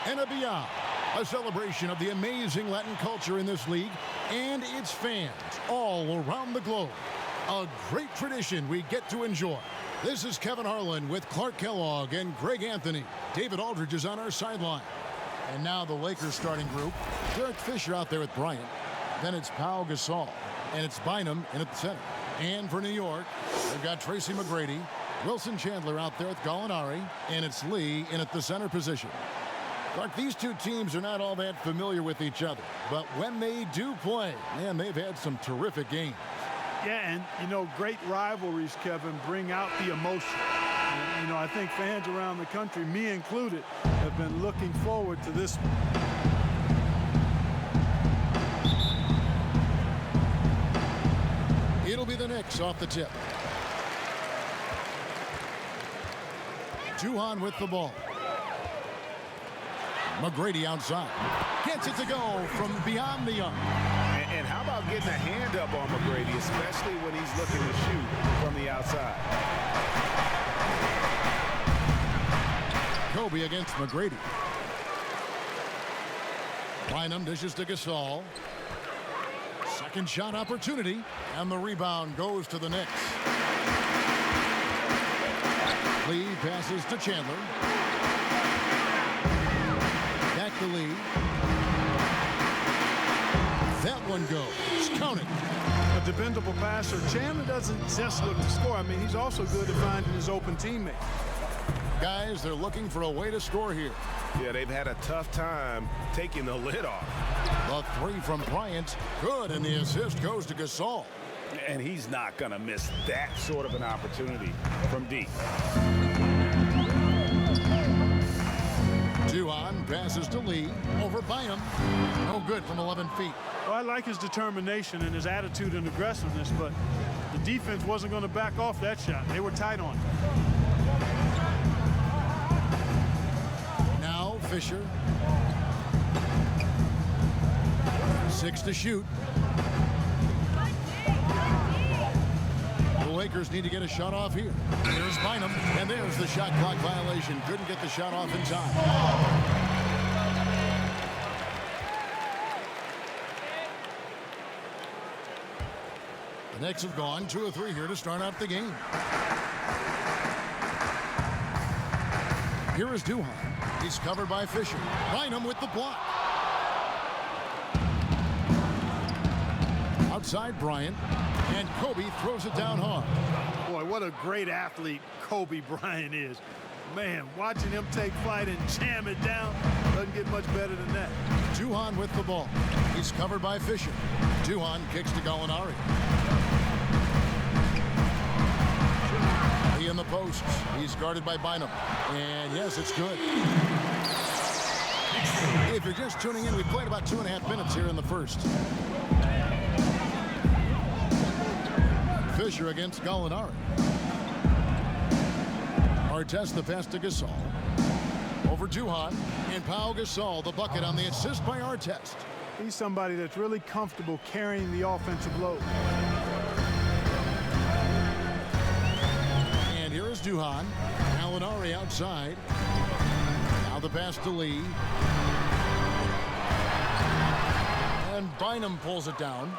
and a beyond. A celebration of the amazing Latin culture in this league and its fans all around the globe. A great tradition we get to enjoy. This is Kevin Harlan with Clark Kellogg and Greg Anthony. David Aldridge is on our sideline. And now the Lakers starting group. Derek Fisher out there with Bryant. Then it's Pau Gasol. And it's Bynum in at the center. And for New York, they've got Tracy McGrady. Wilson Chandler out there with Gallinari. And it's Lee in at the center position. Clark, these two teams are not all that familiar with each other. But when they do play, man, they've had some terrific games. Yeah, and, you know, great rivalries, Kevin, bring out the emotion. And, you know, I think fans around the country, me included, have been looking forward to this one. It'll be the Knicks off the tip. Juhan with the ball. McGrady outside. Gets it to go from beyond the arc. And how about getting a hand up on McGrady, especially when he's looking to shoot from the outside. Kobe against McGrady. Bynum dishes to Gasol. Second shot opportunity. And the rebound goes to the Knicks. Lee passes to Chandler. Back to Lee. That one goes. Count it. A dependable passer. Chandler doesn't just look to score. I mean, he's also good at finding his open teammate. Guys, they're looking for a way to score here. Yeah, they've had a tough time taking the lid off. The three from Bryant. Good, and the assist goes to Gasol. And he's not going to miss that sort of an opportunity from deep. Juhan passes to Lee. Over Bynum. No good from 11 feet. Well, I like his determination and his attitude and aggressiveness, but the defense wasn't going to back off that shot. They were tight on it. Now Fisher. 6 to shoot. The Lakers need to get a shot off here. There's Bynum, and there's the shot clock violation. Couldn't get the shot off in time. The Knicks have gone 2 of 3 here to start out the game. Here is Juhan. He's covered by Fisher. Bynum with the block. Outside Bryant, and Kobe throws it down hard. Boy, what a great athlete Kobe Bryant is. Man, watching him take flight and jam it down doesn't get much better than that. Juhan with the ball. He's covered by Fisher. Juhan kicks to Gallinari. He in the posts. He's guarded by Bynum. And yes, it's good. If you're just tuning in, we played about 2.5 minutes here in the first. Fisher against Gallinari. Artest the pass to Gasol. Over Juhan. And Pau Gasol, the bucket on the assist by Artest. He's somebody that's really comfortable carrying the offensive load. And here is Juhan. Gallinari outside. Now the pass to Lee. And Bynum pulls it down.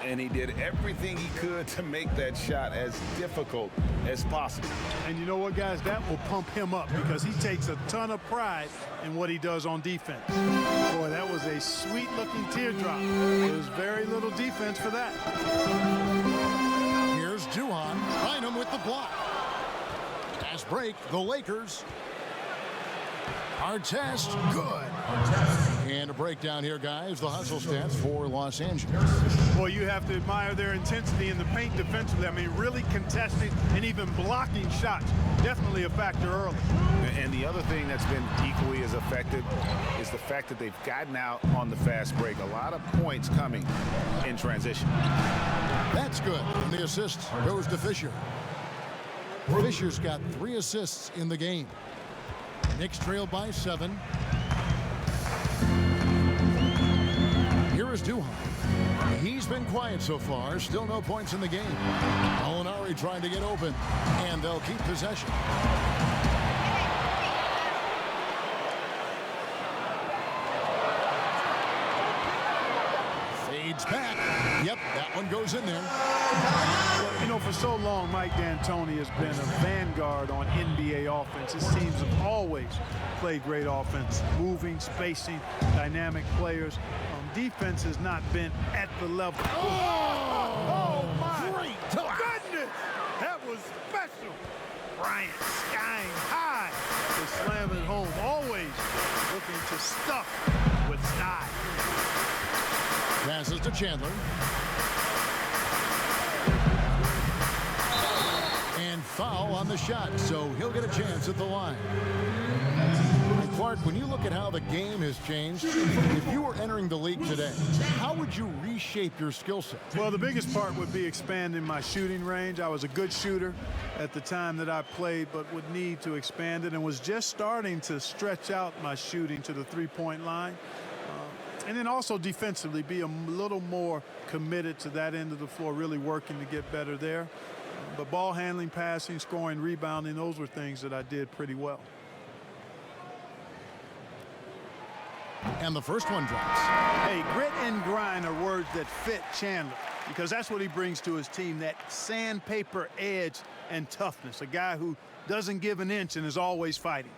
And he did everything he could to make that shot as difficult as possible. And you know what, guys? That will pump him up because he takes a ton of pride in what he does on defense. Boy, that was a sweet-looking teardrop. There's very little defense for that. Here's Juhan. Bynum with the block. Pass break. The Lakers. Artest. Good. And a breakdown here, guys. The hustle stats for Los Angeles. Boy, you have to admire their intensity in the paint defensively. I mean, really contesting and even blocking shots. Definitely a factor early. And the other thing that's been equally as effective is the fact that they've gotten out on the fast break. A lot of points coming in transition. That's good. And the assist goes to Fisher. Fisher's got 3 assists in the game. Knicks trail by 7. Here is Juhan. He's been quiet so far. Still no points in the game. Gallinari trying to get open. And they'll keep possession. Fades back. Yep, that one goes in there. Well, you know, for so long, Mike D'Antoni has been a vanguard on NBA offense. His teams have always played great offense, moving, spacing, dynamic players. Defense has not been at the level. Oh, my great goodness! That was special. Bryant skying high to slam it home. Always looking to stuff with style. Passes to Chandler. And foul on the shot, so he'll get a chance at the line. And Clark, when you look at how the game has changed, if you were entering the league today, how would you reshape your skill set? Well, the biggest part would be expanding my shooting range. I was a good shooter at the time that I played, but would need to expand it and was just starting to stretch out my shooting to the three-point line. And then also defensively, be a little more committed to that end of the floor, really working to get better there. But ball handling, passing, scoring, rebounding, those were things that I did pretty well. And the first one drops. Hey, grit and grind are words that fit Chandler because that's what he brings to his team, that sandpaper edge and toughness, a guy who doesn't give an inch and is always fighting.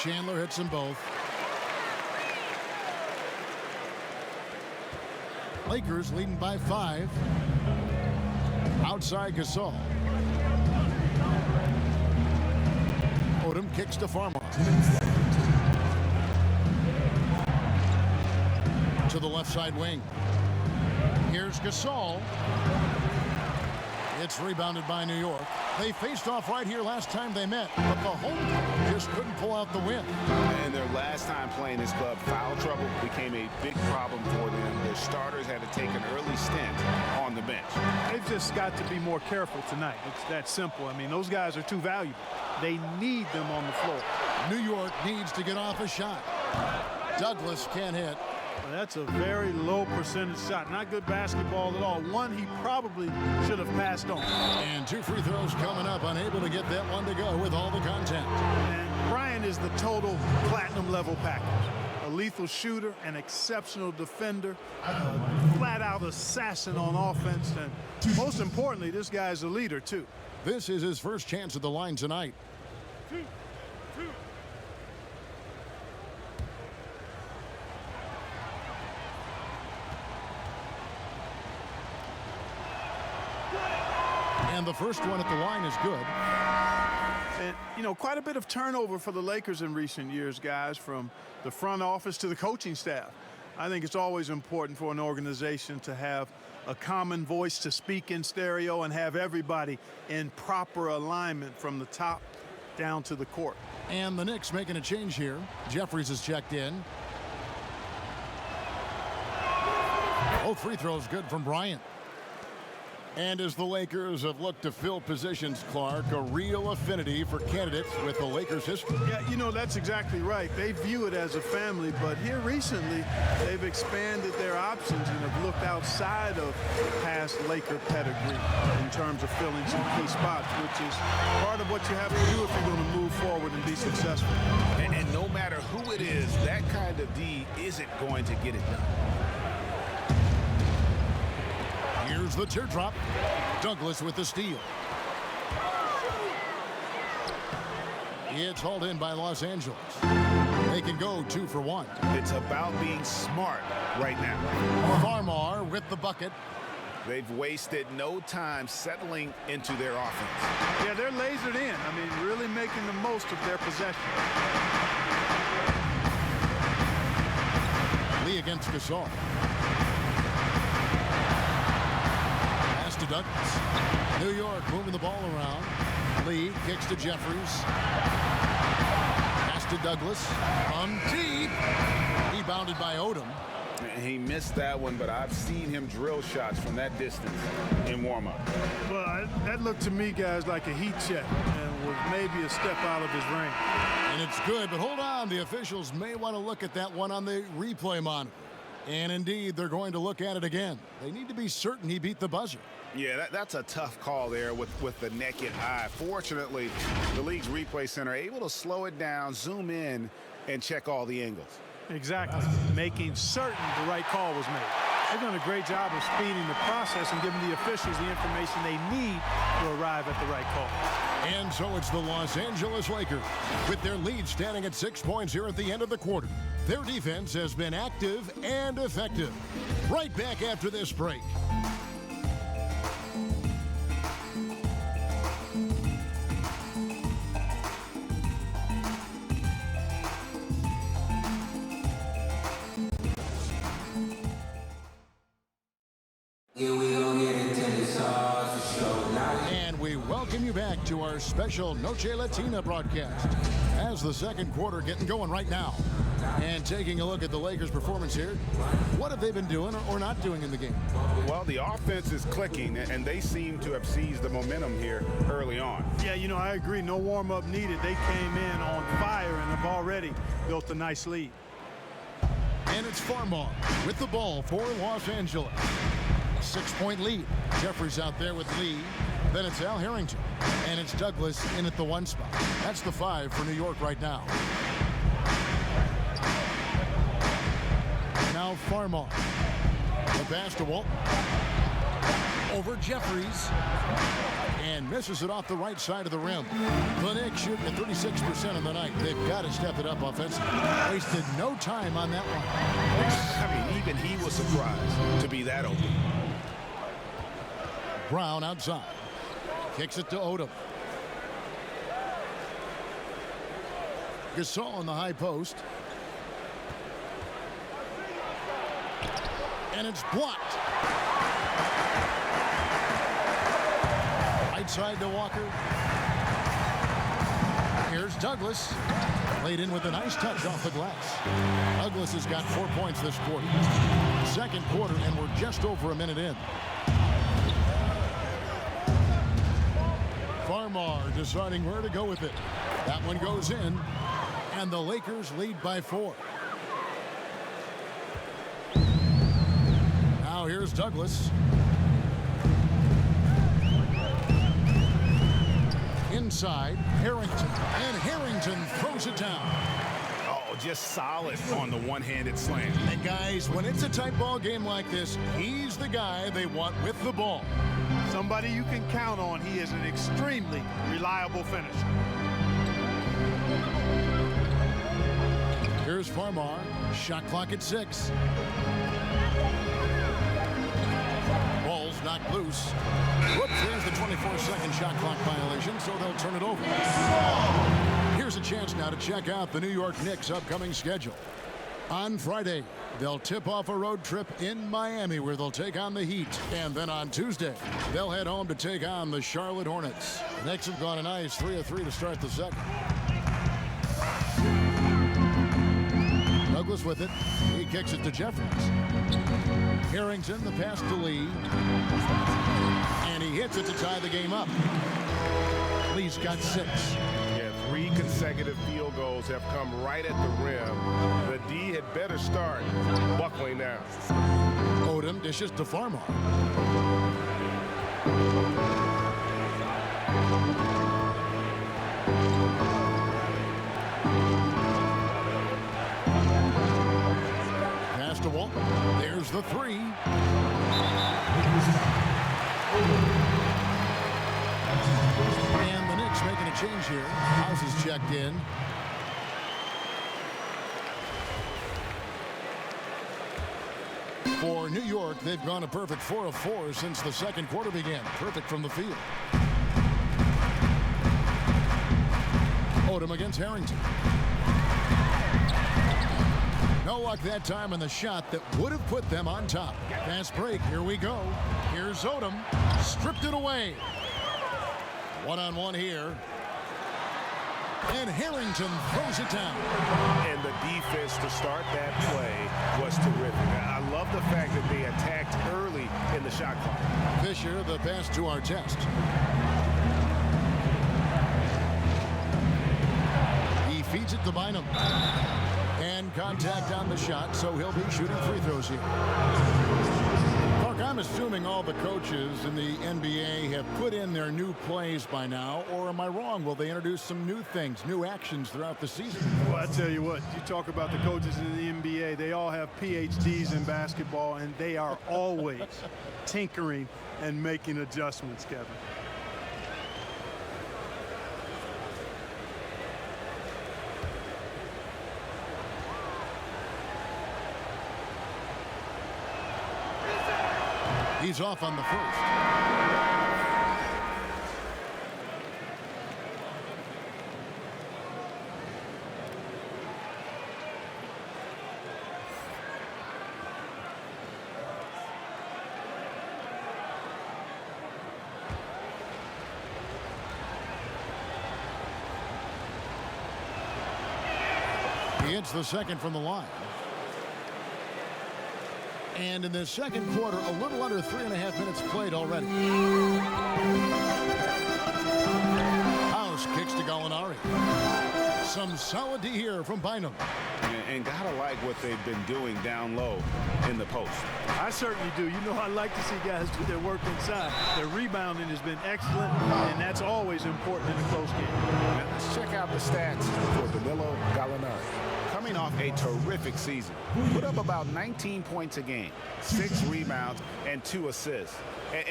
Chandler hits them both. Lakers leading by 5. Outside Gasol. Odom kicks to Farmer. To the left side wing. Here's Gasol. It's rebounded by New York. They faced off right here last time they met, but the home team just couldn't pull out the win. And their last time playing this club, foul trouble became a big problem for them. Their starters had to take an early stint on the bench. They've just got to be more careful tonight. It's that simple. I mean, those guys are too valuable. They need them on the floor. New York needs to get off a shot. Douglas can't hit. That's a very low percentage shot. Not good basketball at all. One he probably should have passed on. And 2 free throws coming up. Unable to get that one to go with all the contact. And Bryant is the total platinum level package. A lethal shooter, an exceptional defender, a flat-out assassin on offense, and most importantly, this guy's a leader too. This is his first chance at the line tonight. 2, 2. And the first one at the line is good. And, you know, quite a bit of turnover for the Lakers in recent years, guys, from the front office to the coaching staff. I think it's always important for an organization to have a common voice to speak in stereo and have everybody in proper alignment from the top down to the court. And the Knicks making a change here. Jeffries is checked in. Both free throws good from Bryant. And as the Lakers have looked to fill positions, Clark, a real affinity for candidates with the Lakers history. Yeah, you know, that's exactly right. They view it as a family, but here recently, they've expanded their options and have looked outside of past Laker pedigree in terms of filling some key spots, which is part of what you have to do if you're going to move forward and be successful. And no matter who it is, that kind of D isn't going to get it done. Here's the teardrop. Douglas with the steal. It's hauled in by Los Angeles. They can go 2 for 1. It's about being smart right now. Farmar with the bucket. They've wasted no time settling into their offense. Yeah, they're lasered in. I mean, really making the most of their possession. Lee against Gasol. To Douglas. New York moving the ball around. Lee kicks to Jeffries. Pass to Douglas. From deep. Rebounded by Odom. He missed that one, but I've seen him drill shots from that distance in warm-up. Well, that looked to me, guys, like a heat check and was maybe a step out of his range. And it's good, but hold on. The officials may want to look at that one on the replay monitor. And indeed, they're going to look at it again. They need to be certain he beat the buzzer. Yeah, that's a tough call there with the naked eye. Fortunately, the league's replay center able to slow it down, zoom in, and check all the angles. Exactly. Making certain the right call was made. They've done a great job of speeding the process and giving the officials the information they need to arrive at the right call. And so it's the Los Angeles Lakers with their lead standing at 6 points here at the end of the quarter. Their defense has been active and effective. Right back after this break. And we welcome you back to our special Noche Latina broadcast as the second quarter getting going right now. And taking a look at the Lakers' performance here, what have they been doing or not doing in the game? Well, the offense is clicking, and they seem to have seized the momentum here early on. Yeah, you know, I agree. No warm-up needed. They came in on fire and have already built a nice lead. And it's Farmar with the ball for Los Angeles. 6-point lead. Jeffries out there with Lee. Then it's Al Harrington. And it's Douglas in at the 1 spot. That's the 5 for New York right now. Now Farmar. The pass to Walton. Over Jeffries. And misses it off the right side of the rim. The Knicks shooting at 36% of the night. They've got to step it up offensively. Wasted no time on that one. I mean, even he was surprised to be that open. Brown outside. Kicks it to Odom. Gasol in the high post. And it's blocked. Right side to Walker. Here's Douglas. Laid in with a nice touch off the glass. Douglas has got 4 points this quarter. Second quarter, and we're just over a minute in. Farmar deciding where to go with it. That one goes in, and the Lakers lead by 4. Now here's Douglas. Inside, Harrington. And Harrington throws it down. Oh, just solid on the one-handed slam. And guys, when it's a tight ball game like this, he's the guy they want with the ball. Somebody you can count on. He is an extremely reliable finisher. Here's Farmar. Shot clock at 6. Ball's knocked loose. Whoops, there's the 24-second shot clock violation, so they'll turn it over. Here's a chance now to check out the New York Knicks' upcoming schedule. On Friday, they'll tip off a road trip in Miami where they'll take on the Heat. And then on Tuesday, they'll head home to take on the Charlotte Hornets. The Knicks have gone a nice 3 of 3 to start the second. Douglas with it. He kicks it to Jeffries. Harrington, the pass to Lee. And he hits it to tie the game up. Lee's got 6. Yeah, 3 consecutive field goals have come right at the rim. The D had better start buckling now. Odom dishes to Farmar. Pass to Walton. There's the 3. And the Knicks making a change here. House is checked in. For New York, they've gone a perfect 4 of 4 since the second quarter began. Perfect from the field. Odom against Harrington. No luck that time in the shot that would have put them on top. Fast break. Here we go. Here's Odom. Stripped it away. One-on-one here. And Harrington throws it down. And the defense to start that play was terrific. I love the fact that they attacked early in the shot clock. Fisher, the pass to Artest. He feeds it to Bynum. And contact on the shot, so he'll be shooting free throws here. Mark, I'm assuming all the coaches in the NBA have put in their new plays by now, or am I wrong? Will they introduce some new things, new actions throughout the season? Well, I tell you what, you talk about the coaches in the NBA, they all have PhDs in basketball, and they are always tinkering and making adjustments, Kevin. He's off on the first. He hits the second from the line. And in the second quarter, a little under 3.5 minutes played already. House kicks to Gallinari. Some solid D here from Bynum. And gotta like what they've been doing down low in the post. I certainly do. You know, I like to see guys do their work inside. Their rebounding has been excellent, and that's always important in a close game. Now let's check out the stats for Danilo Gallinari. Coming off a terrific season, put up about 19 points a game, 6 rebounds, and 2 assists.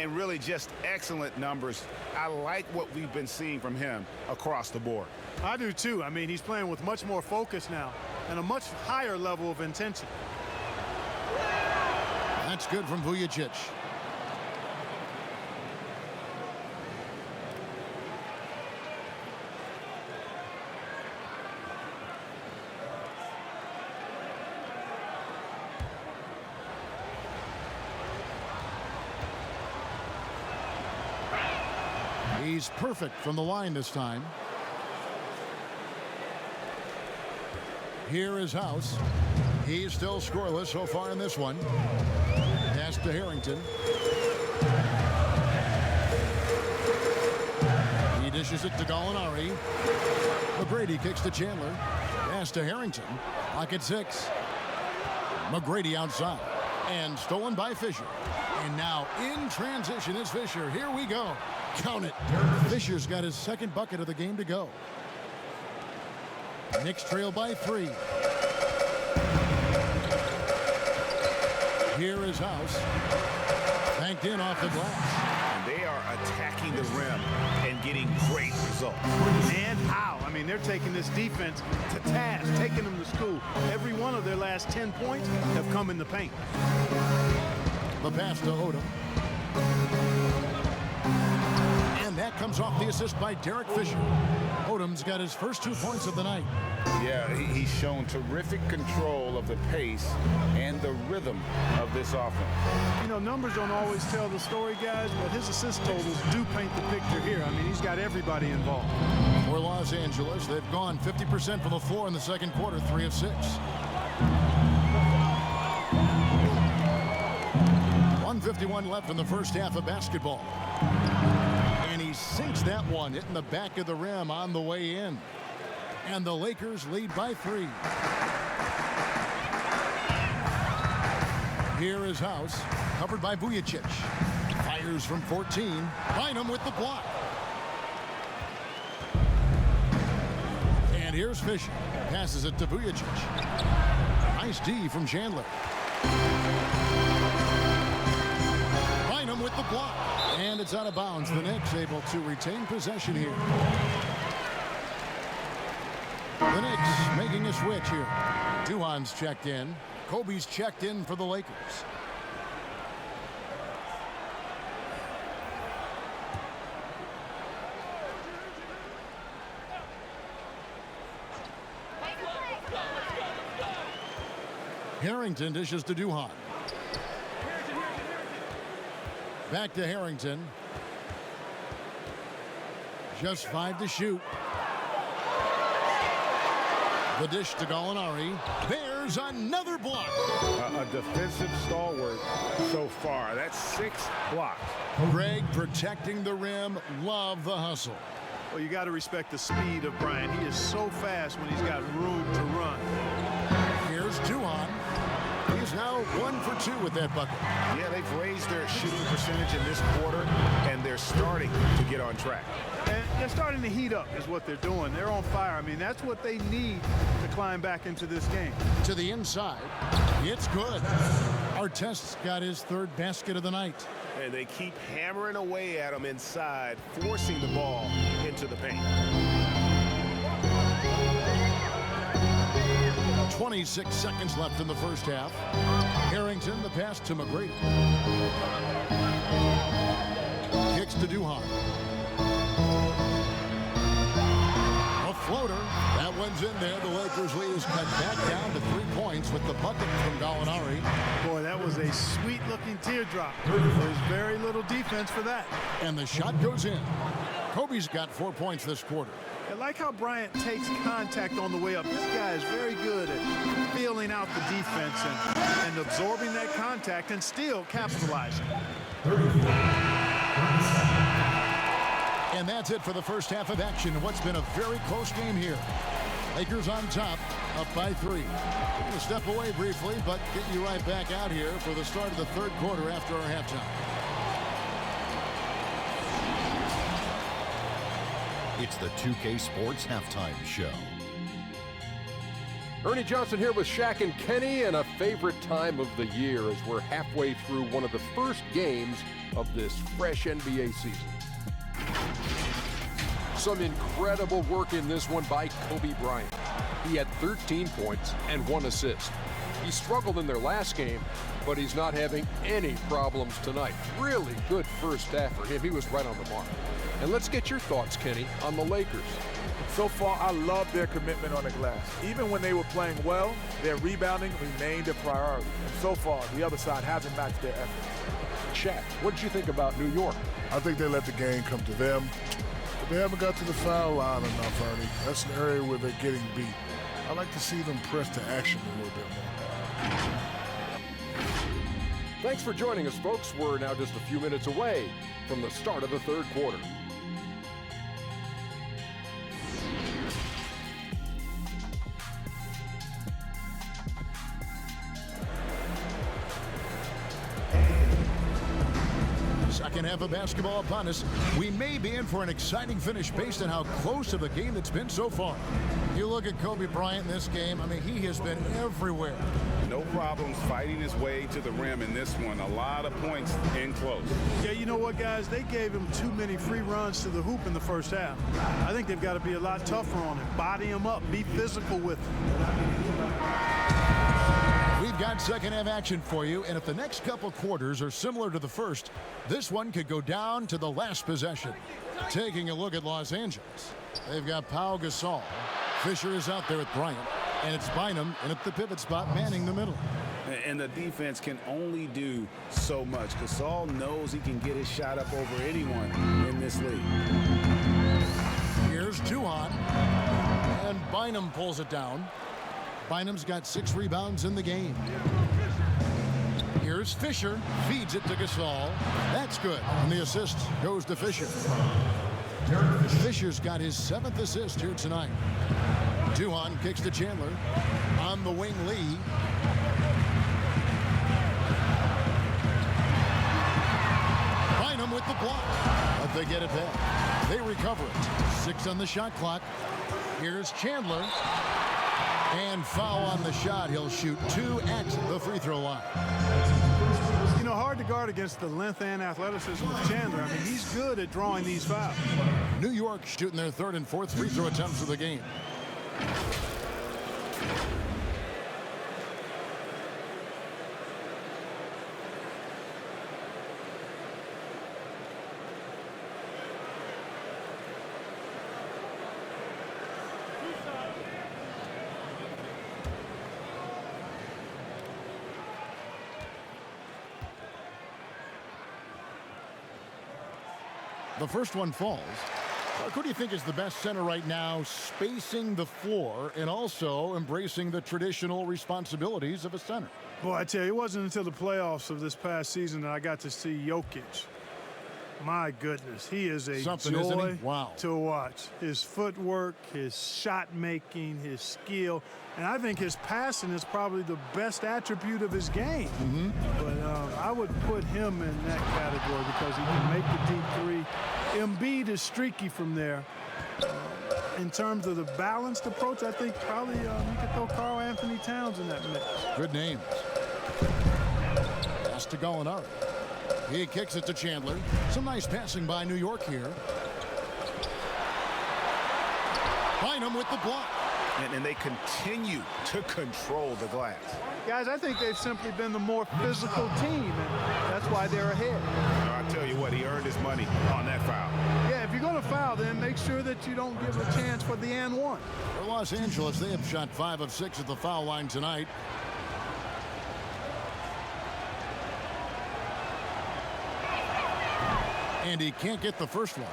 And really just excellent numbers. I like what we've been seeing from him across the board. I do too. I mean, he's playing with much more focus now and a much higher level of intensity. That's good from Vujacic. He's perfect from the line this time. Here is House. He's still scoreless so far in this one. Pass to Harrington. He dishes it to Gallinari. McGrady kicks to Chandler. Pass to Harrington. Lock at 6. McGrady outside. And stolen by Fisher. And now in transition is Fisher. Here we go. Count it. Fisher's got his second bucket of the game to go. Knicks trail by 3. Here is House. Banked in off the glass. And they are attacking the rim and getting great results. And how? I mean, they're taking this defense to task, taking them to school. Every one of their last 10 points have come in the paint. The pass to Odom. And that comes off the assist by Derek Fisher. Odom's got his first 2 points of the night. Yeah, he's shown terrific control of the pace and the rhythm of this offense. You know, numbers don't always tell the story, guys, but his assist totals do paint the picture here. I mean, he's got everybody involved. For Los Angeles, they've gone 50% from the floor in the second quarter, 3 of 6. 1:51 left in the first half of basketball. And he sinks that one, hitting the back of the rim on the way in. And the Lakers lead by 3. Here is House, covered by Vujacic. Fires from 14. Bynum with the block. And here's Fisher. Passes it to Vujacic. Nice D from Chandler. Bynum with the block. And it's out of bounds. The Knicks able to retain possession here. The Knicks making a switch here. Duhan's checked in. Kobe's checked in for the Lakers. Harrington dishes to Duhan. Back to Harrington. Just 5 to shoot. The dish to Gallinari. There's another block. A defensive stalwart so far. That's 6 blocks. Greg protecting the rim. Love the hustle. Well, you got to respect the speed of Bryant. He is so fast when he's got room to run. Here's Duhan. He's now 1 for 2 with that bucket. Yeah, they've raised their shooting percentage in this quarter, and they're starting to get on track. And they're starting to heat up is what they're doing. They're on fire. I mean, that's what they need to climb back into this game. To the inside. It's good. Artest's got his 3rd basket of the night. And they keep hammering away at him inside, forcing the ball into the paint. 26 seconds left in the first half. Harrington, the pass to McGrady. Kicks to Duhan. A floater. That one's in there. The Lakers lead is cut back down to 3 points with the bucket from Gallinari. Boy, that was a sweet-looking teardrop. There's very little defense for that. And the shot goes in. Kobe's got 4 points this quarter. I like how Bryant takes contact on the way up. This guy is very good at feeling out the defense and absorbing that contact and still capitalizing. And that's it for the first half of action in what's been a very close game here. Lakers on top, up by 3. We're going to step away briefly, but get you right back out here for the start of the 3rd quarter after our halftime. It's the 2K Sports Halftime Show. Ernie Johnson here with Shaq and Kenny, and a favorite time of the year as we're halfway through one of the first games of this fresh NBA season. Some incredible work in this one by Kobe Bryant. He had 13 points and 1 assist. He struggled in their last game, but he's not having any problems tonight. Really good first half for him. He was right on the mark. And let's get your thoughts, Kenny, on the Lakers. So far, I love their commitment on the glass. Even when they were playing well, their rebounding remained a priority. And so far, the other side hasn't matched their effort. Shaq, what did you think about New York? I think they let the game come to them. But they haven't got to the foul line enough, Ernie. That's an area where they're getting beat. I like to see them press to action a little bit more. Thanks for joining us, folks. We're now just a few minutes away from the start of the 3rd quarter. Second half of basketball upon us. We may be in for an exciting finish based on how close of a game it's been so far. You look at Kobe Bryant in this game, I mean, he has been everywhere. No problems fighting his way to the rim in this one. A lot of points in close. Yeah, you know what, guys? They gave him too many free runs to the hoop in the first half. I think they've got to be a lot tougher on him. Body him up. Be physical with him. We've got second half action for you, and if the next couple quarters are similar to the first, this one could go down to the last possession. Taking a look at Los Angeles, they've got Pau Gasol. Fisher is out there with Bryant, and it's Bynum in at the pivot spot manning the middle. And the defense can only do so much. Gasol knows he can get his shot up over anyone in this league. Here's Duhan, and Bynum pulls it down. Bynum's got 6 rebounds in the game. Here's Fisher, feeds it to Gasol. That's good, and the assist goes to Fisher. Fisher's got his 7th assist here tonight. Duhan kicks to Chandler. On the wing, Lee. Bynum with the block, but they get it back. They recover it. 6 on the shot clock. Here's Chandler. And foul on the shot. He'll shoot 2 at the free throw line. You know, hard to guard against the length and athleticism of Chandler. I mean, he's good at drawing these fouls. New York shooting their 3rd and 4th free throw attempts of the game. The first one falls. Who do you think is the best center right now, spacing the floor and also embracing the traditional responsibilities of a center? Boy, I tell you, it wasn't until the playoffs of this past season that I got to see Jokic. My goodness, he is a Something, joy isn't he? Wow. to watch. His footwork, his shot making, his skill, and I think his passing is probably the best attribute of his game. But I would put him in that category because he can make the deep three. Embiid is streaky from there. In terms of the balanced approach, I think probably you could throw Karl Anthony Towns in that mix. Good names. Pass to Gallinari. He kicks it to Chandler. Some nice passing by New York here. Bynum with the block. And they continue to control the glass. Guys, I think they've simply been the more physical team, and that's why they're ahead. I'll tell you what, he earned his money on that foul. Yeah, if you're going to foul, then make sure that you don't give a chance for the and one. For Los Angeles, they have shot 5 of 6 at the foul line tonight. And he can't get the first one.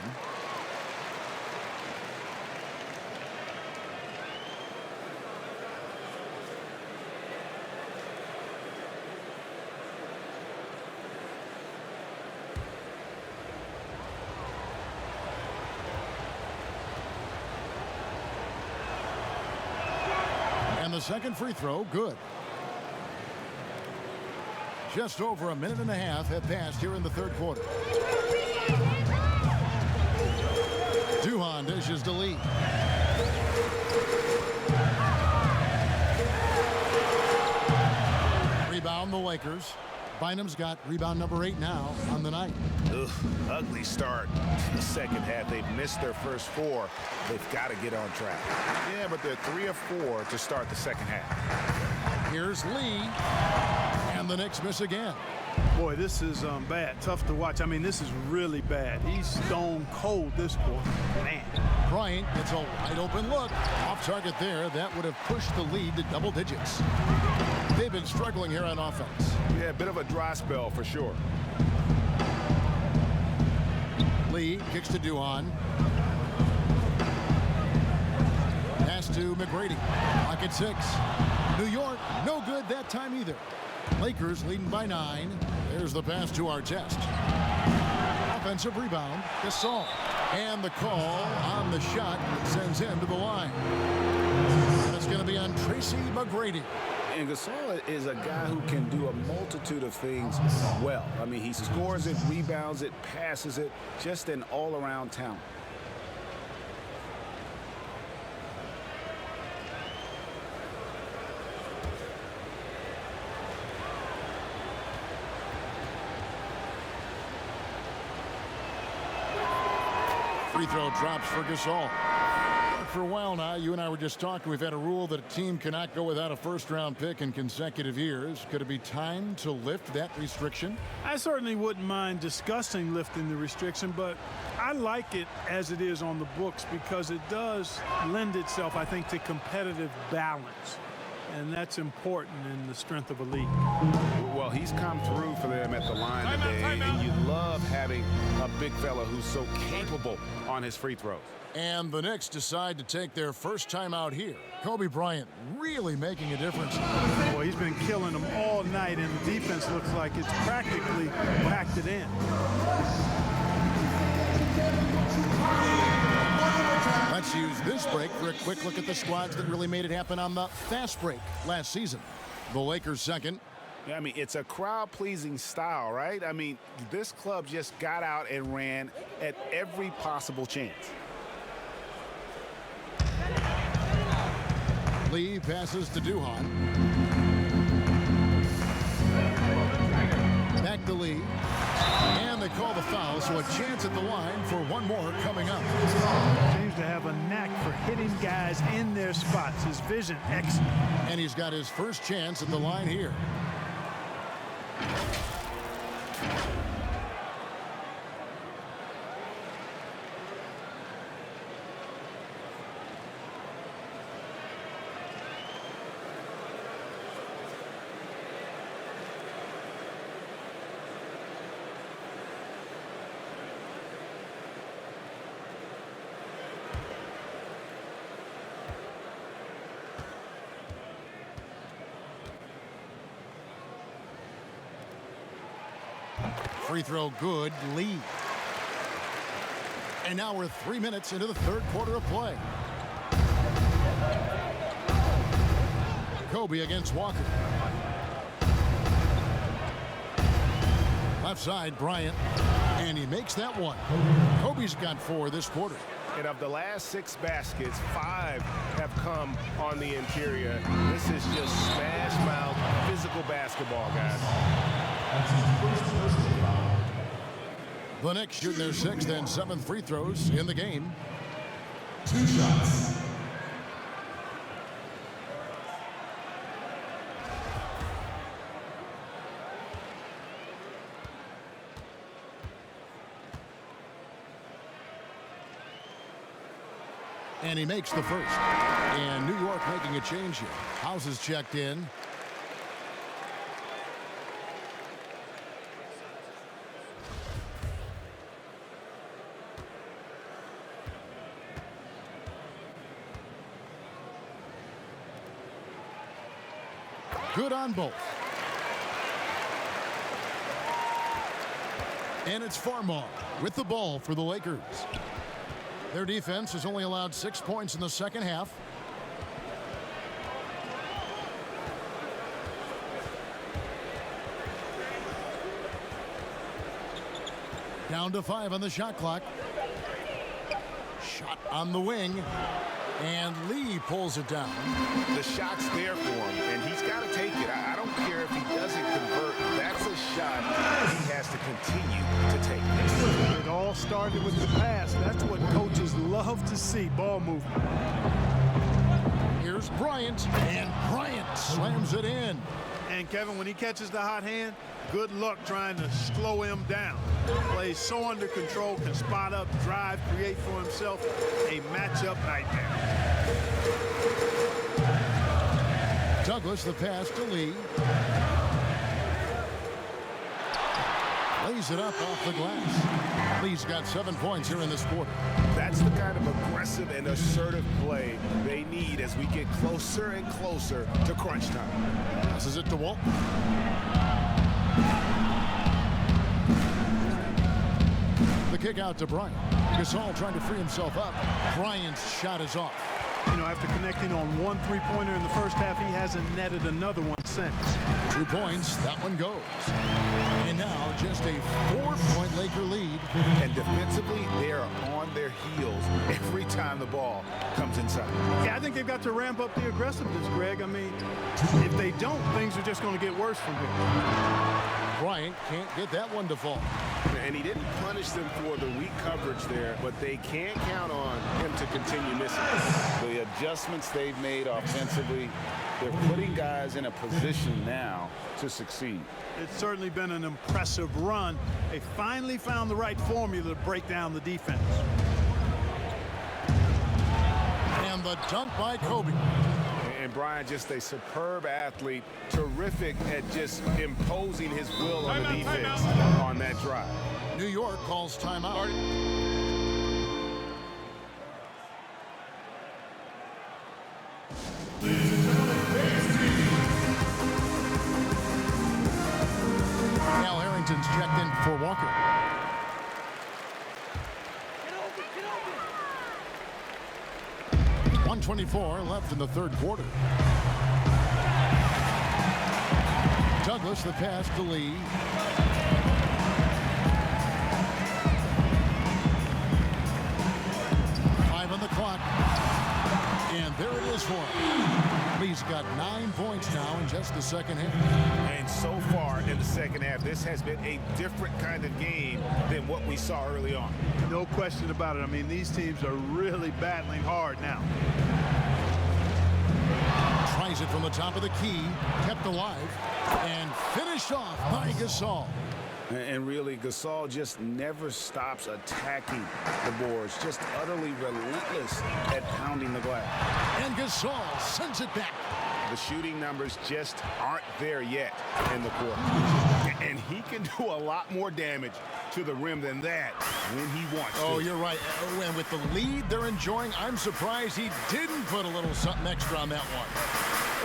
And the second free throw, good. Just over a minute and a half have passed here in the third quarter. Duhon dishes to Lee. Rebound the Lakers. Bynum's got rebound number 8 now on the night. Ugh, ugly start to the second half. They've missed their first 4. They've got to get on track. Yeah, but they're 3 of 4 to start the second half. Here's Lee. And the Knicks miss again. Boy, this is bad. Tough to watch. I mean, this is really bad. He's stone cold this quarter. Man. Bryant gets a wide open look. Off target there. That would have pushed the lead to double digits. They've been struggling here on offense. Yeah, a bit of a dry spell for sure. Lee kicks to Duhon. Pass to McGrady. Lock at 6. New York, no good that time either. Lakers leading by 9. There's the pass to Artest. Offensive rebound, Gasol. And the call on the shot that sends him to the line. And it's going to be on Tracy McGrady. And Gasol is a guy who can do a multitude of things well. I mean, he scores it, rebounds it, passes it, just an all-around talent. Free throw drops for Gasol. For a while now, you and I were just talking, we've had a rule that a team cannot go without a first-round pick in consecutive years. Could it be time to lift that restriction? I certainly wouldn't mind discussing lifting the restriction, but I like it as it is on the books because it does lend itself, I think, to competitive balance. And that's important in the strength of a league. Well, he's come through for them at the line today, and you love having a big fella who's so capable on his free throws. And the Knicks decide to take their first time out here. Kobe Bryant really making a difference. Boy, he's been killing them all night, and the defense looks like it's practically packed it in. Let's use this break for a quick look at the squads that really made it happen on the fast break last season. The Lakers second. Yeah, I mean, it's a crowd-pleasing style, right? I mean, this club just got out and ran at every possible chance. Lee passes to Duhon. Back to Lee. And they call the foul, so a chance at the line for one more coming up. Seems to have a knack for hitting guys in their spots. His vision excellent. And he's got his first chance at the line here. Free throw good. Lee. And now we're 3 minutes into the third quarter of play. Kobe against Walker. Left side, Bryant. And he makes that one. Kobe's got 4 this quarter. And of the last 6 baskets, 5 have come on the interior. This is just smash mouth physical basketball, guys. The Knicks shooting their 6th and 7th free throws in the game. 2 shots. And he makes the first. And New York making a change here. House is checked in. Good on both. And it's Farmar with the ball for the Lakers. Their defense has only allowed 6 points in the second half. Down to 5 on the shot clock. Shot on the wing. And Lee pulls it down. The shot's there for him, and he's got to take it. I don't care if he doesn't convert. That's a shot he has to continue to take. It all started with the pass. That's what coaches love to see, ball movement. Here's Bryant, and Bryant slams it in. And Kevin, when he catches the hot hand, good luck trying to slow him down. Plays so under control, can spot up, drive, create for himself a matchup nightmare. Douglas, the pass to Lee. Lays it up off the glass. Lee's got 7 points here in this quarter. That's the kind of aggressive and assertive play they need as we get closer and closer to crunch time. Passes it to Walt. The kick out to Bryant. Gasol trying to free himself up. Bryant's shot is off. You know, after connecting on 1 3-pointer in the first half, he hasn't netted another one since. 2 points, that one goes. And now just a 4-point Laker lead. And defensively, they are on their heels every time the ball comes inside. Yeah, I think they've got to ramp up the aggressiveness, Greg. I mean, if they don't, things are just going to get worse from here. Bryant can't get that one to fall. And he didn't punish them for the weak coverage there, but they can't count on him to continue missing. The adjustments they've made offensively, they're putting guys in a position now to succeed. It's certainly been an impressive run. They finally found the right formula to break down the defense. And the dunk by Kobe. And Bryant, just a superb athlete, terrific at just imposing his will on the defense on that drive. New York calls timeout. Al Harrington's checked in for Walker. 1:24 left in the third quarter. Douglas, the pass to Lee. Five on the clock. And there it is for him. Lee's got 9 points now in just the second half. And so far in the second half, this has been a different kind of game than what we saw early on. No question about it. I mean, these teams are really battling hard now. Tries it from the top of the key, kept alive, and finished off by Gasol. And really, Gasol just never stops attacking the boards, just utterly relentless at pounding the glass. And Gasol sends it back. The shooting numbers just aren't there yet in the quarter. And he can do a lot more damage to the rim than that when he wants to. Oh, you're right. And with the lead they're enjoying, I'm surprised he didn't put a little something extra on that one.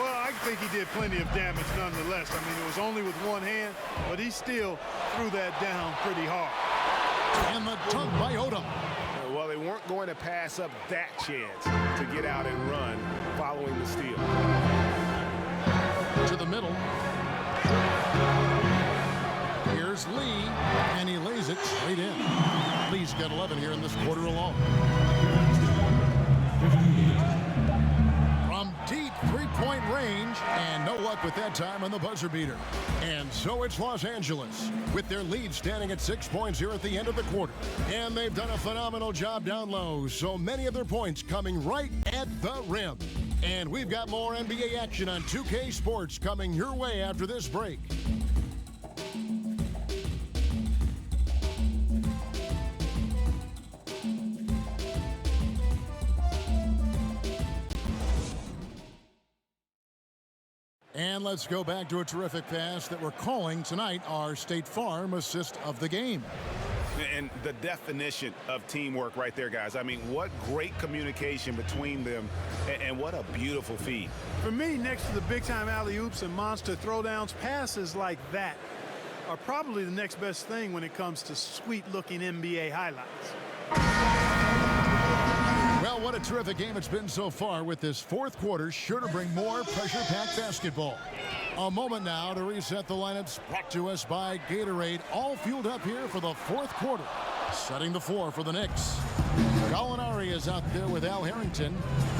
Well, I think he did plenty of damage nonetheless. I mean, it was only with one hand, but he still threw that down pretty hard. And the dunk by Odom. Well, they weren't going to pass up that chance to get out and run following the steal. To the middle. Here's Lee, and he lays it straight in. Lee's got 11 here in this quarter alone. From deep three-point range, and no luck with that time on the buzzer beater. And so it's Los Angeles, with their lead standing at 6 points here at the end of the quarter. And they've done a phenomenal job down low, so many of their points coming right at the rim. And we've got more NBA action on 2K Sports coming your way after this break. And let's go back to a terrific pass that we're calling tonight our State Farm assist of the game. And the definition of teamwork right there, guys. I mean, what great communication between them, and what a beautiful feed. For me, next to the big-time alley-oops and monster throwdowns, passes like that are probably the next best thing when it comes to sweet-looking NBA highlights. Well, what a terrific game it's been so far, with this fourth quarter sure to bring more pressure-packed basketball. A moment now to reset the lineups, brought to us by Gatorade, all fueled up here for the fourth quarter. Setting the floor for the Knicks. Gallinari is out there with Al Harrington.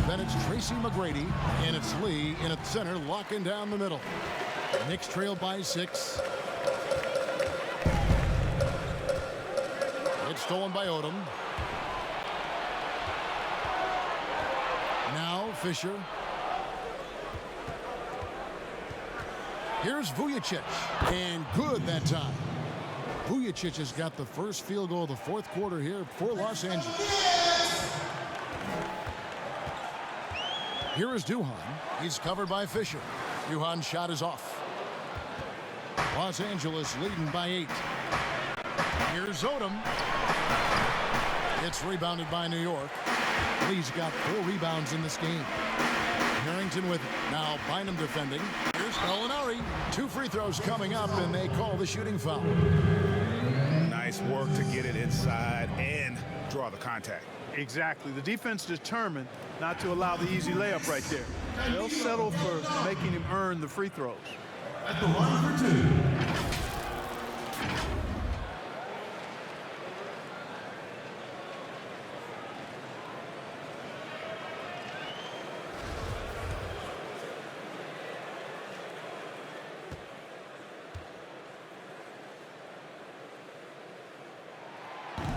Then it's Tracy McGrady, and it's Lee in at center, locking down the middle. Knicks trail by 6. It's stolen by Odom. Now Fisher. Here's Vujicic, and good that time. Vujicic has got the first field goal of the fourth quarter here for Los Angeles. Here is Duhan. He's covered by Fisher. Duhan's shot is off. Los Angeles leading by 8. Here's Odom. It's rebounded by New York. Lee's got 4 rebounds in this game. Harrington with it. Now Bynum defending. Here's Gallinari. 2 free throws coming up, and they call the shooting foul. Nice work to get it inside and draw the contact. Exactly. The defense determined not to allow the easy layup right there. They'll settle for making him earn the free throws. At the line for 2.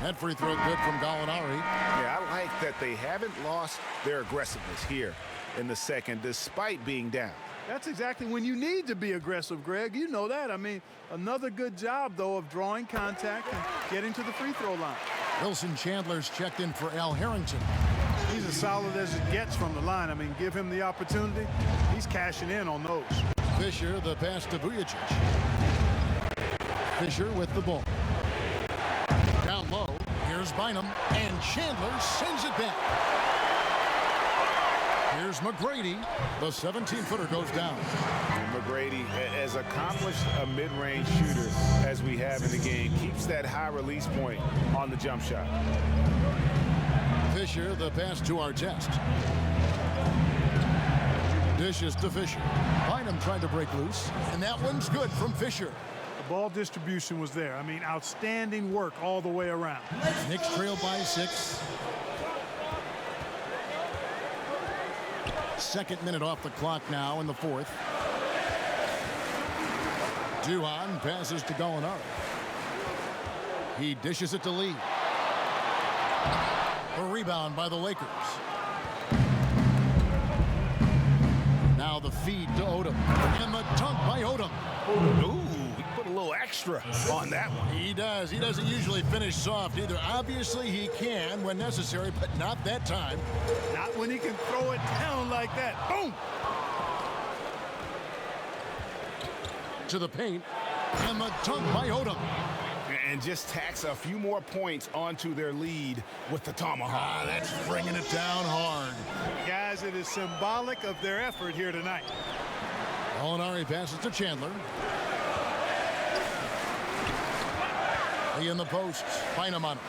That free throw good from Gallinari. Yeah, I like that they haven't lost their aggressiveness here in the second, despite being down. That's exactly when you need to be aggressive, Greg. You know that. I mean, another good job, though, of drawing contact and getting to the free throw line. Wilson Chandler's checked in for Al Harrington. He's as solid as it gets from the line. I mean, give him the opportunity. He's cashing in on those. Fisher, the pass to Vujicic. Fisher with the ball. Down low, here's Bynum, and Chandler sends it back. Here's McGrady. The 17-footer goes down. And McGrady, as accomplished a mid-range shooter as we have in the game, keeps that high release point on the jump shot. Fisher, the pass to Artest. Dishes to Fisher. Bynum tried to break loose, and that one's good from Fisher. The ball distribution was there. I mean, outstanding work all the way around. Knicks trail by 6. Second minute off the clock now in the fourth. Duhan passes to Gallinari. He dishes it to Lee. A rebound by the Lakers. Now the feed to Odom. And the dunk by Odom. Ooh, he put a little extra on that one. He does. He doesn't usually finish soft either. Obviously, he can when necessary, but not that time. Not when he can throw it down like that. Boom! To the paint. And the dunk by Odom. And just tacks a few more points onto their lead with the tomahawk. That's bringing it down hard. Guys, it is symbolic of their effort here tonight. Gallinari passes to Chandler. Lee in the post. Bynum on him.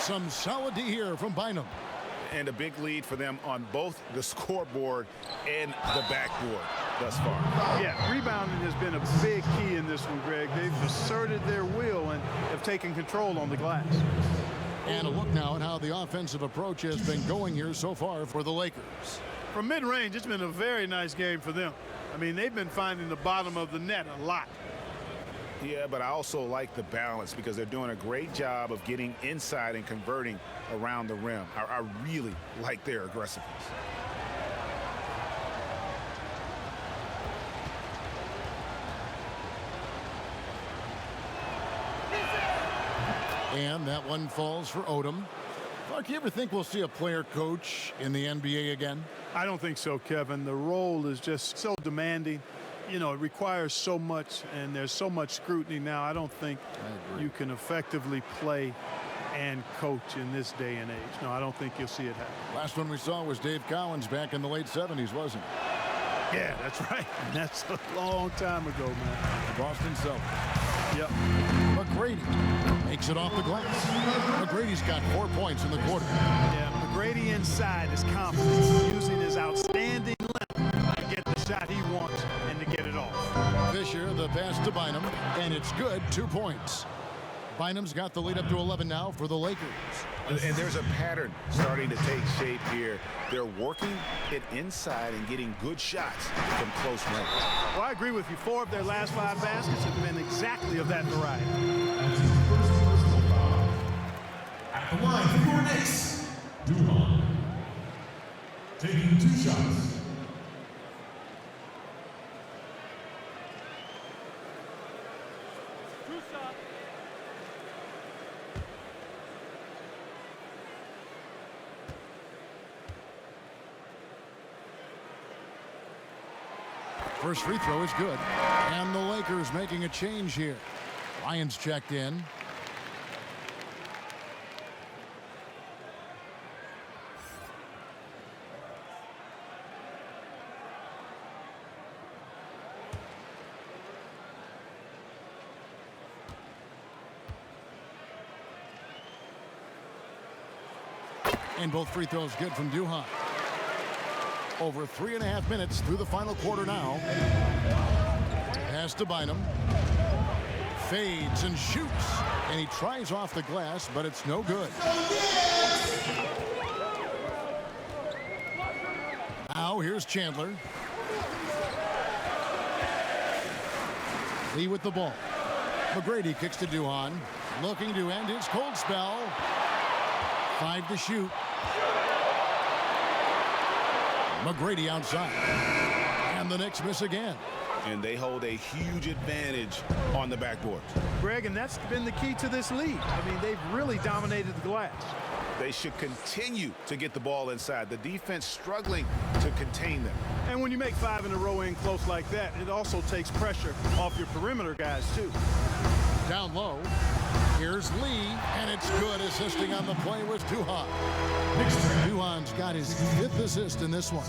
Some solid D here from Bynum. And a big lead for them on both the scoreboard and the backboard thus far. Yeah, rebounding has been a big key in this one, Greg. They've asserted their will and have taken control on the glass. And a look now at how the offensive approach has been going here so far for the Lakers. From mid-range, it's been a very nice game for them. I mean, they've been finding the bottom of the net a lot. Yeah, but I also like the balance because they're doing a great job of getting inside and converting around the rim. I really like their aggressiveness. And that one falls for Odom. Clark, you ever think we'll see a player coach in the NBA again? I don't think so, Kevin. The role is just so demanding. You know, it requires so much, and there's so much scrutiny now. I don't think you can effectively play and coach in this day and age. No, I don't think you'll see it happen. Last one we saw was Dave Cowens back in the late 70s, wasn't it? Yeah, that's right. And that's a long time ago, man. The Boston Celtics. Yep. McGrady makes it off the glass. McGrady's got 4 points in the quarter. Yeah, McGrady inside is confident, using his outstanding length to get the shot he wants and to get it off. Fisher, the pass to Bynum, and it's good, 2 points. Bynum's got the lead up to 11 now for the Lakers. And there's a pattern starting to take shape here. They're working it inside and getting good shots from close range. Well, I agree with you. 4 of their last 5 baskets have been exactly of that variety. At the line for your Knicks, Duhan. Taking 2 shots. First free throw is good. And the Lakers making a change here. Lyons checked in. And both free throws good from Duhan. Over 3.5 minutes through the final quarter now. Pass to Bynum. Fades and shoots. And he tries off the glass, but it's no good. Now here's Chandler. Lee with the ball. McGrady kicks to Duhan. Looking to end his cold spell. 5 to shoot. McGrady outside. And the Knicks miss again. And they hold a huge advantage on the backboard. Greg, and that's been the key to this lead. I mean, they've really dominated the glass. They should continue to get the ball inside. The defense struggling to contain them. And when you make 5 in a row in close like that, it also takes pressure off your perimeter guys, too. Down low. Here's Lee, and it's good, assisting on the play with Duhan. Duhan's got his 5th assist in this one.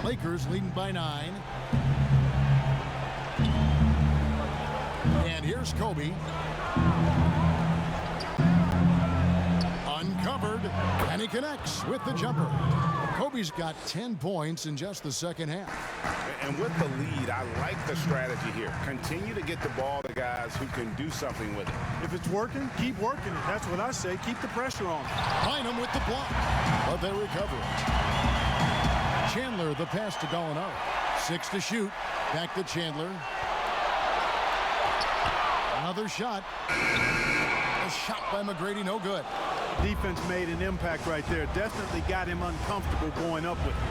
Lakers leading by 9. And here's Kobe. Uncovered, and he connects with the jumper. Kobe's got 10 points in just the second half. And with the lead, I like the strategy here. Continue to get the ball to guys who can do something with it. If it's working, keep working it. That's what I say. Keep the pressure on. Bynum with the block, but they recover it. Chandler, the pass to Gallinari. 6 to shoot. Back to Chandler. Another shot. A shot by McGrady, no good. Defense made an impact right there. Definitely got him uncomfortable going up with it.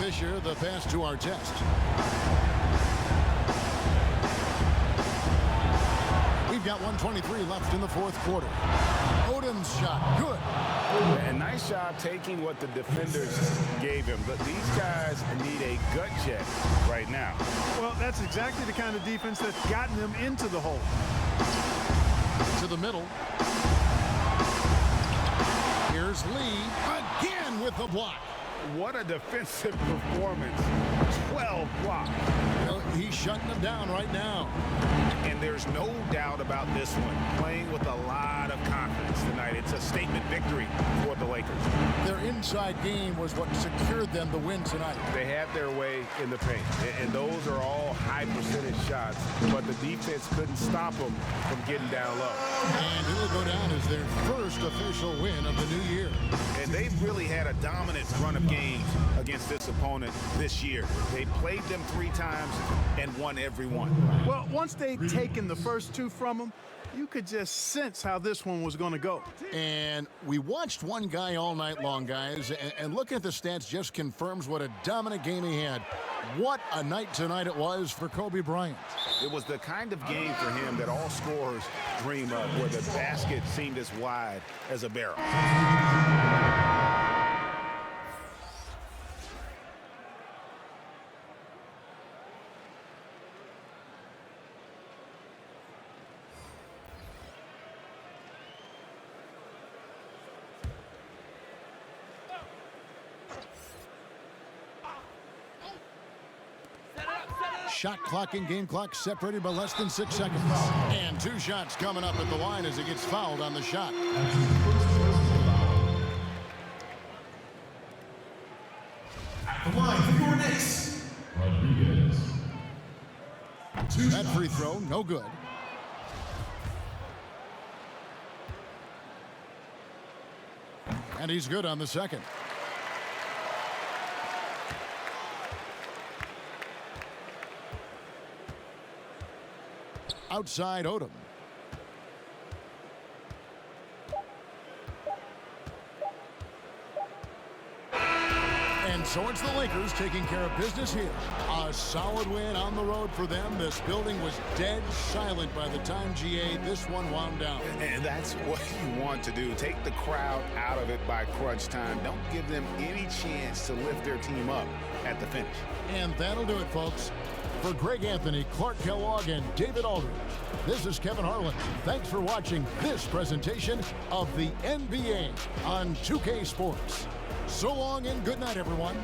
Fisher, the pass to Artest. We've got 1:23 left in the 4th quarter. Odom's shot, good. And nice job taking what the defenders gave him. But these guys need a gut check right now. Well, that's exactly the kind of defense that's gotten them into the hole. To the middle. Here's Lee again with the block. What a defensive performance 12 blocks. Well, he's shutting them down right now. And there's no doubt about this one. Playing with a lot of confidence tonight. It's a statement victory for the Lakers. Their inside game was what secured them the win tonight. They had their way in the paint, and those are all high percentage shots, but the defense couldn't stop them from getting down low. And it'll go down as their first official win of the new year. And they've really had a dominant run of games against this opponent this year. They played them 3 times and won every one. Well, once they'd taken the first 2 from them, you could just sense how this one was going to go. And we watched one guy all night long, guys, and looking at the stats just confirms what a dominant game he had. What a night tonight it was for Kobe Bryant. It was the kind of game for him that all scorers dream of, where the basket seemed as wide as a barrel. Shot clock and game clock separated by less than 6 seconds. And 2 shots coming up at the line as he gets fouled on the shot. At the line for your Knicks, Rodriguez. That free throw, no good. And he's good on the second. Outside Odom. And so it's the Lakers taking care of business here. A solid win on the road for them. This building was dead silent by the time this one wound down. And that's what you want to do. Take the crowd out of it by crunch time. Don't give them any chance to lift their team up at the finish. And that'll do it, folks. For Greg Anthony, Clark Kellogg, and David Aldridge, this is Kevin Harlan. Thanks for watching this presentation of the NBA on 2K Sports. So long and good night, everyone.